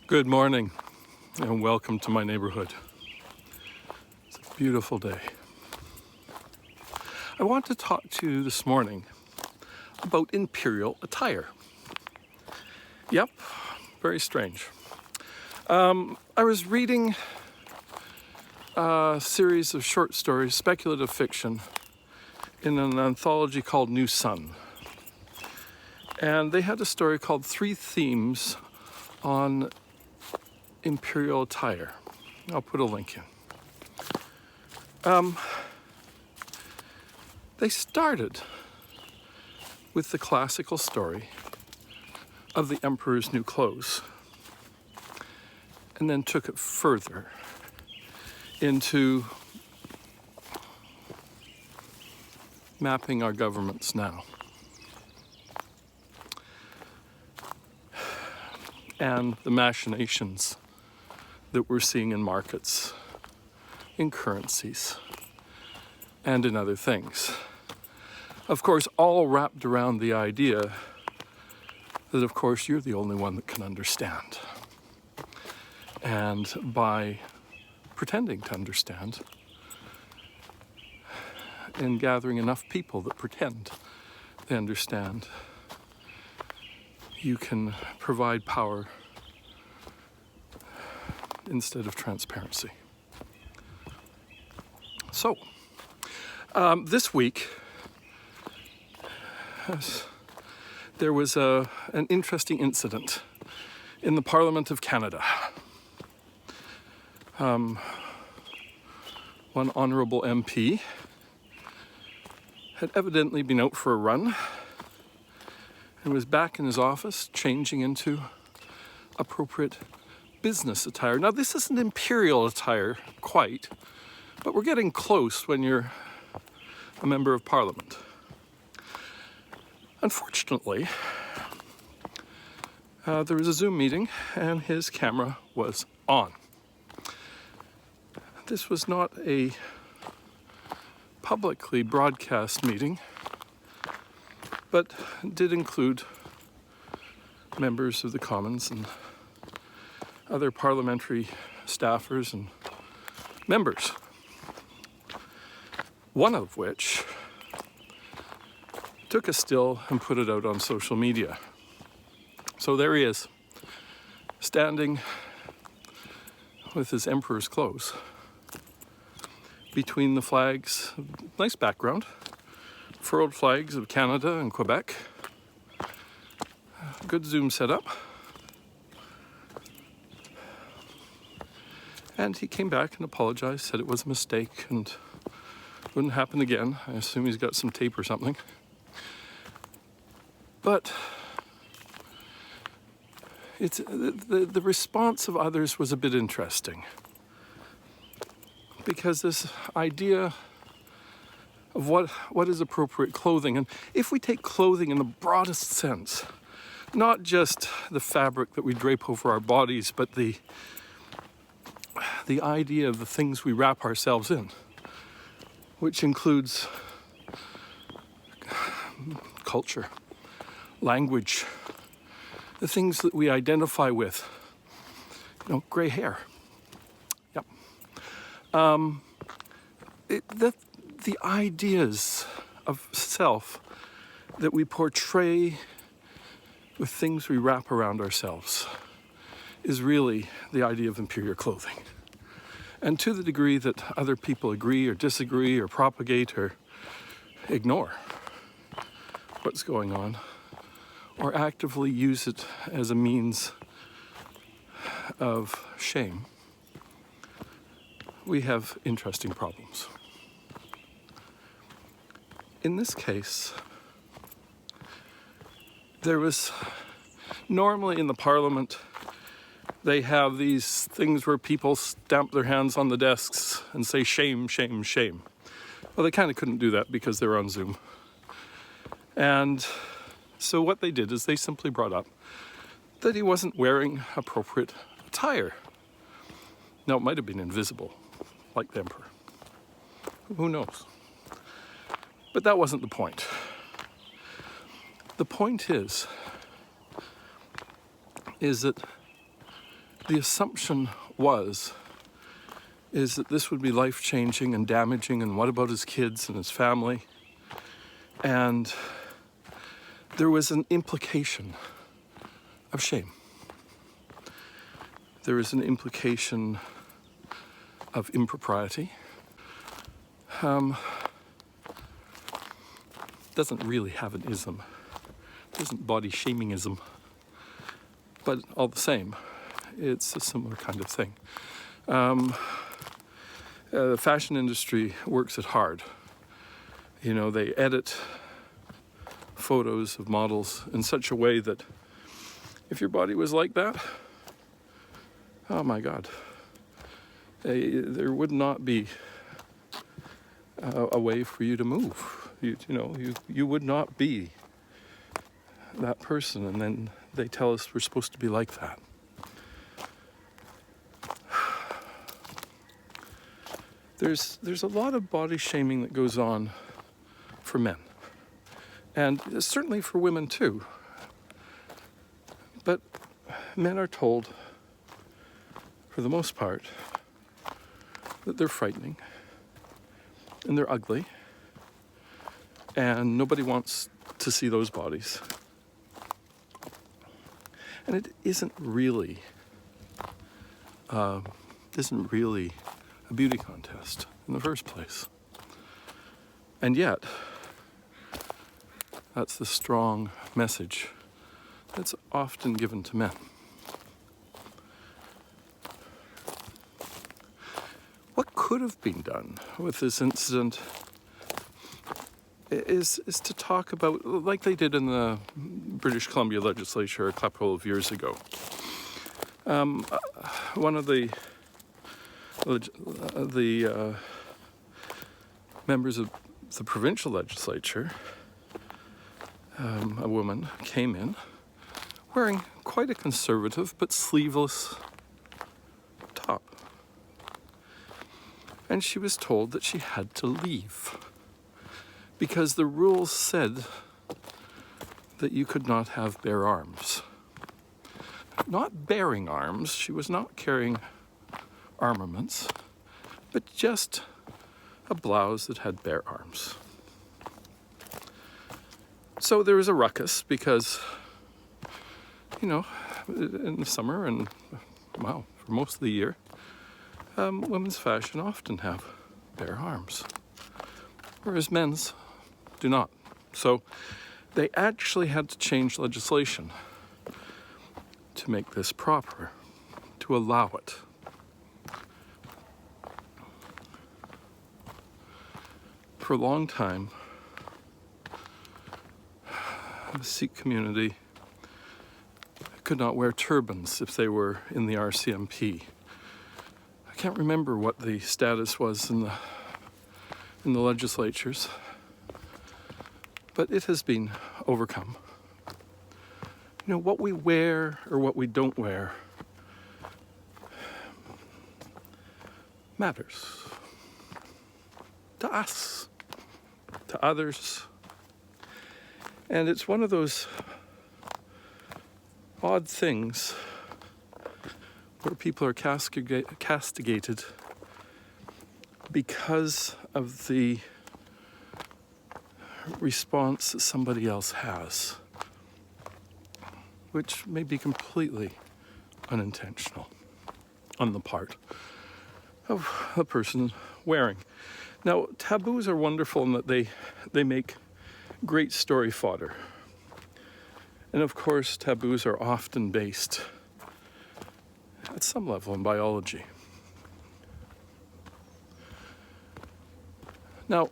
Good morning and welcome to my neighborhood. It's a beautiful day. I want to talk to you this morning about Imperial Attire. Yep, very strange. I was reading a series of short stories, speculative fiction, in an anthology called New Sun. And they had a story called 3 Themes on Imperial Attire. I'll put a link in. They started with the classical story of the emperor's new clothes and then took it further into mapping our governments now and the machinations that we're seeing in markets, in currencies, and in other things. Of course, all wrapped around the idea that, of course, you're the only one that can understand. And by pretending to understand and gathering enough people that pretend they understand, you can provide power instead of transparency. So, this week, there was an interesting incident in the Parliament of Canada. One honourable MP had evidently been out for a run and was back in his office changing into appropriate business attire. Now, this isn't imperial attire quite, but we're getting close when you're a member of Parliament. Unfortunately, there was a Zoom meeting and his camera was on. This was not a publicly broadcast meeting, but did include members of the Commons and other parliamentary staffers and members, one of which took a still and put it out on social media. So there he is, standing with his emperor's clothes between the flags, nice background, furled flags of Canada and Quebec. Good Zoom setup. And he came back and apologized, said it was a mistake and wouldn't happen again. I assume he's got some tape or something. But it's the response of others was a bit interesting, because this idea of what is appropriate clothing, and if we take clothing in the broadest sense, not just the fabric that we drape over our bodies, but the idea of the things we wrap ourselves in, which includes culture, language, the things that we identify with, gray hair. Yep. The ideas of self that we portray with things we wrap around ourselves is really the idea of imperial clothing. And to the degree that other people agree or disagree or propagate or ignore what's going on, or actively use it as a means of shame, we have interesting problems. In this case, there was, normally in the Parliament, they have these things where people stamp their hands on the desks and say shame, shame, shame. Well, they kind of couldn't do that because they were on Zoom. And so what they did is they simply brought up that he wasn't wearing appropriate attire. Now, it might have been invisible, like the emperor. Who knows? But that wasn't the point. The point is that the assumption is that this would be life-changing and damaging, and what about his kids and his family? And there was an implication of shame. There is an implication of impropriety. Doesn't really have an ism. It isn't body shaming-ism. But all the same, it's a similar kind of thing. The fashion industry works it hard. You know, they edit photos of models in such a way that if your body was like that, oh my God, there would not be a way for you to move. You would not be that person, and then they tell us we're supposed to be like that. There's a lot of body shaming that goes on for men, and certainly for women too. But men are told, for the most part, that they're frightening and they're ugly, and nobody wants to see those bodies. And it isn't really a beauty contest in the first place. And yet, that's the strong message that's often given to men. What could have been done with this incident is to talk about, like they did in the British Columbia legislature a couple of years ago. One of the members of the provincial legislature, a woman, came in wearing quite a conservative but sleeveless top. And she was told that she had to leave because the rules said that you could not have bare arms. Not bearing arms, she was not carrying armaments, but just a blouse that had bare arms. So there was a ruckus because, in the summer and, for most of the year, women's fashion often have bare arms, whereas men's do not. So they actually had to change legislation to make this proper, to allow it. For a long time, the Sikh community could not wear turbans if they were in the RCMP. I can't remember what the status was in the legislatures, but it has been overcome. What we wear or what we don't wear matters to us, to others, and it's one of those odd things where people are castigated because of the response that somebody else has, which may be completely unintentional on the part of the person wearing. Now, taboos are wonderful in that they make great story fodder. And of course, taboos are often based at some level in biology. Now,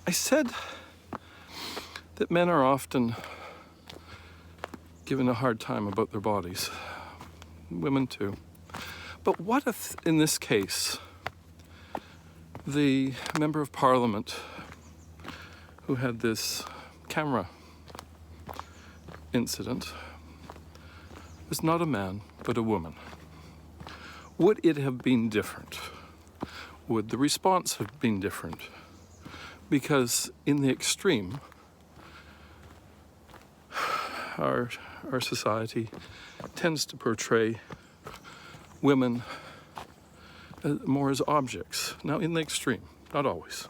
I said that men are often given a hard time about their bodies. Women too. But what if, in this case, the member of parliament who had this camera incident was not a man, but a woman? Would it have been different? Would the response have been different? Because in the extreme, our society tends to portray women more as objects. Now, in the extreme, not always.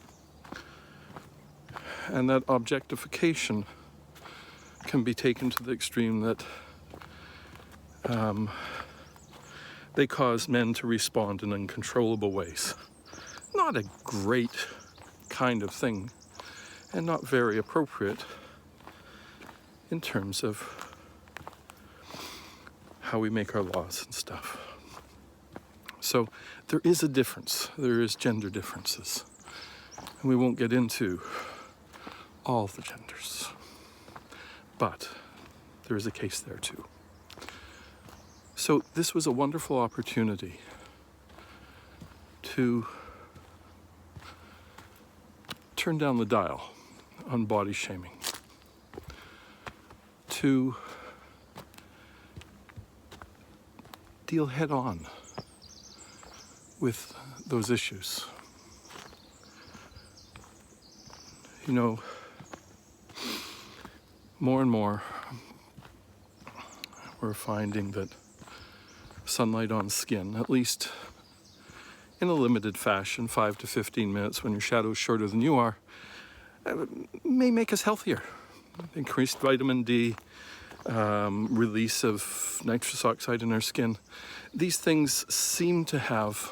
And that objectification can be taken to the extreme that they cause men to respond in uncontrollable ways. Not a great kind of thing, and not very appropriate in terms of how we make our laws and stuff. So there is a difference. There is gender differences. And we won't get into all the genders. But there is a case there too. So this was a wonderful opportunity to turn down the dial on body shaming, to deal head on with those issues. You know, more and more we're finding that sunlight on skin, at least in a limited fashion, 5 to 15 minutes when your shadow is shorter than you are, may make us healthier. Increased vitamin D, release of nitrous oxide in our skin. These things seem to have,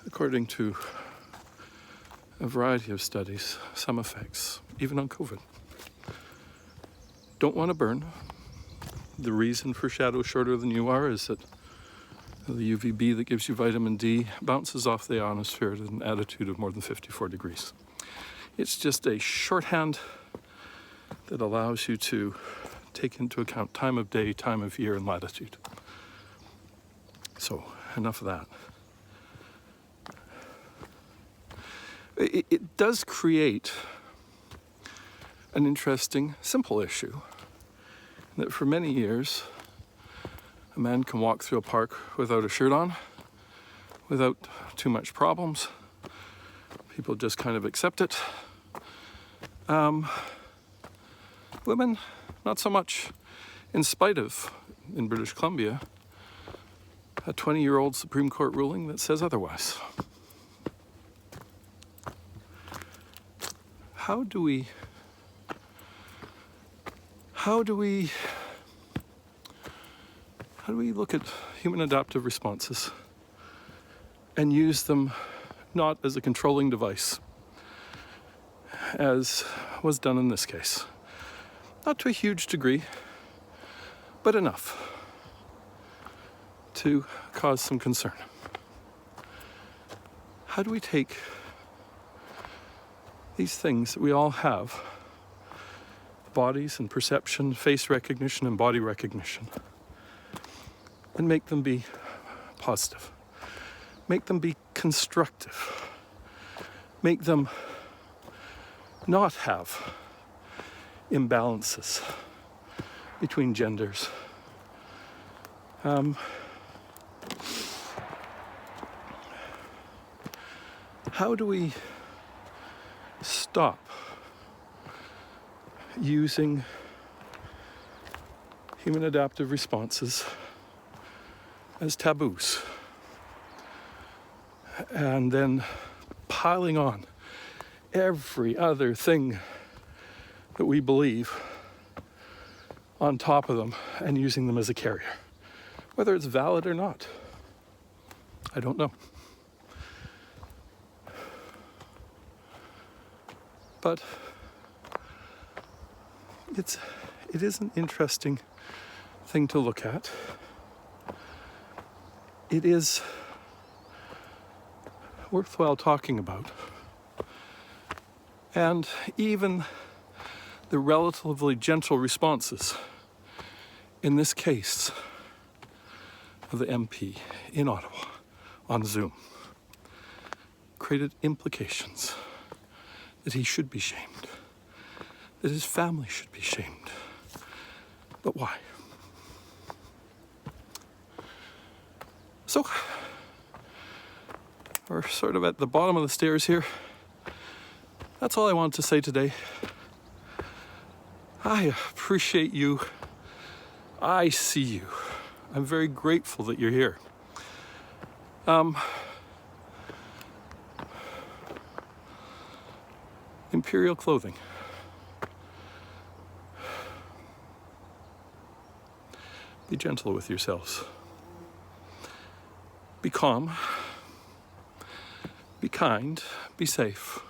according to a variety of studies, some effects, even on COVID. Don't want to burn. The reason for shadow shorter than you are is that the UVB that gives you vitamin D bounces off the ionosphere at an attitude of more than 54 degrees. It's just a shorthand that allows you to take into account time of day, time of year, and latitude. So, enough of that. It does create an interesting, simple issue that for many years, a man can walk through a park without a shirt on, without too much problems. People just kind of accept it. Women, not so much, in spite of, in British Columbia, a 20-year-old Supreme Court ruling that says otherwise. How do we look at human adaptive responses and use them not as a controlling device, as was done in this case? Not to a huge degree, but enough to cause some concern. How do we take these things that we all have, bodies and perception, face recognition and body recognition, and make them be positive, make them be constructive, make them not have imbalances between genders? How do we stop using human adaptive responses as taboos and then piling on every other thing that we believe on top of them and using them as a carrier? Whether it's valid or not, I don't know. But it is an interesting thing to look at. It is worthwhile talking about. And even the relatively gentle responses, in this case, of the MP in Ottawa on Zoom, created implications that he should be shamed, that his family should be shamed. But why? So, we're sort of at the bottom of the stairs here. That's all I wanted to say today. I appreciate you. I see you. I'm very grateful that you're here. Imperial Clothing. Be gentle with yourselves. Be calm. Be kind. Be safe.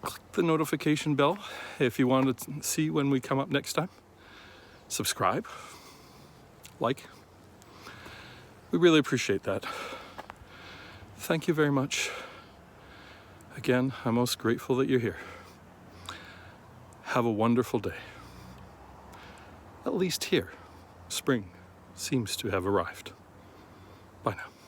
Click the notification bell if you want to see when we come up next time. Subscribe. Like. We really appreciate that. Thank you very much. Again, I'm most grateful that you're here. Have a wonderful day. At least here, spring seems to have arrived. Bye now.